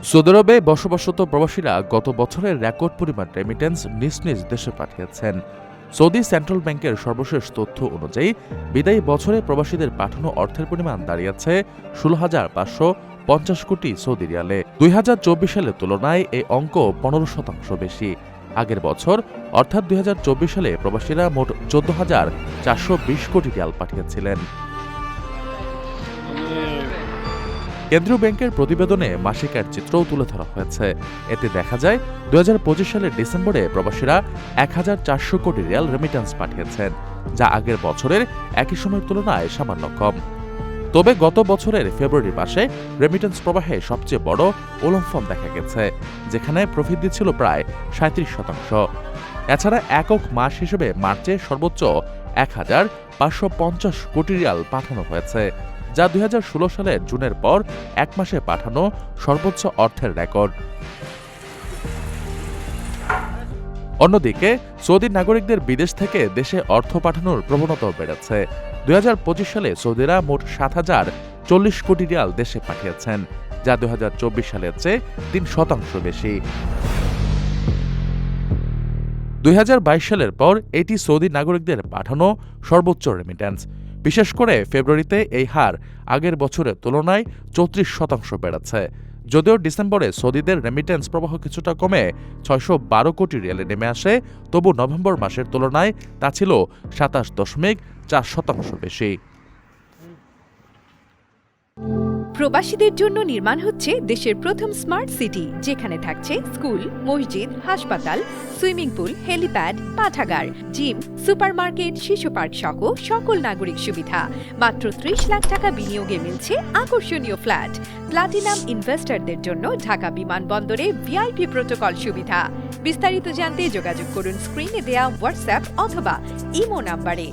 Saudi আরবে বসবাসরত প্রবাসীরা গত বছরের রেকর্ড পরিমাণ রেমিটেন্স নিজ নিজ দেশে পাঠিয়েছেন। সৌদি সেন্ট্রাল ব্যাংকের সর্বশেষ তথ্য অনুযায়ী বিদায়ী বছরে প্রবাসীদের পাঠানো অর্থের পরিমাণ দাঁড়িয়েছে ১৬,৫৫০ কোটি সৌদি রিয়ালে। ২০২৪ সালের তুলনায় এই অঙ্ক ১৫% বেশি। আগের বছর অর্থাৎ ২০২৪ সালে প্রবাসীরা মোট ১৪,৪২০ কোটি রিয়াল পাঠিয়েছিলেন। কেন্দ্রীয় ব্যাংকের প্রতিবেদনে মাসিক আয়ের চিত্রও তুলে ধরা হয়েছে। এতে দেখা যায় ২০২৫ সালের ডিসেম্বরে প্রবাসীরা ১,৪০০ কোটি রিয়াল রেমিটেন্স পাঠিয়েছেন, যা আগের বছরের একই সময়ের তুলনায় সামান্য কম। তবে গত বছরের ফেব্রুয়ারি মাসে রেমিটেন্স প্রবাহে সবচেয়ে বড় উল্লম্ফন দেখা গেছে, যেখানে প্রবৃদ্ধি ছিল প্রায় ৩৭%। এছাড়া একক মাস হিসেবে মার্চে সর্বোচ্চ ১,৫৫০ কোটি রিয়াল পাঠানো হয়েছে, যা ২০১৬ সালের জুনের পর এক মাসে পাঠানো সর্বোচ্চ অর্থের রেকর্ড। অন্যদিকে সৌদি নাগরিকদের বিদেশ থেকে দেশে অর্থ পাঠানোর প্রবণতাও বেড়েছে। ২০২৫ সালে সৌদিরা মোট ৭,০৪০ কোটি রিয়াল দেশে পাঠিয়েছেন, যা ২০২৪ সালের চেয়ে ৩% বেশি। ২০২২ সালের পর এটি সৌদি নাগরিকদের পাঠানো সর্বোচ্চ রেমিটেন্স। বিশেষ করে ফেব্রুয়ারিতে এই হার আগের বছরের তুলনায় ৩৪% বেড়েছে। যদিও ডিসেম্বরে সৌদিদের রেমিটেন্স প্রবাহ কিছুটা কমে ৬১২ কোটি রিয়ালে নেমে আসে, তবু নভেম্বর মাসের তুলনায় তা ছিল ২৭.৪% বেশি। প্রবাসীদের জন্য নির্মাণ হচ্ছে দেশের প্রথম স্মার্ট সিটি, যেখানে থাকছে স্কুল, মসজিদ, হাসপাতাল, সুইমিং পুল, হেলিপ্যাড, পাঠাগার, জিম, সুপারমার্কেট, শিশু পার্ক সহ সকল নাগরিক সুবিধা। মাত্র ৩০ লাখ টাকা বিনিয়োগে মিলছে আকর্ষণীয় ফ্ল্যাট। প্লাটিনাম ইনভেস্টরদের জন্য ঢাকা বিমানবন্দরে ভিআইপি প্রোটোকল সুবিধা। বিস্তারিত জানতে যোগাযোগ করুন স্ক্রিনে দেয়া হোয়াটসঅ্যাপ অথবা ইমো নাম্বারে।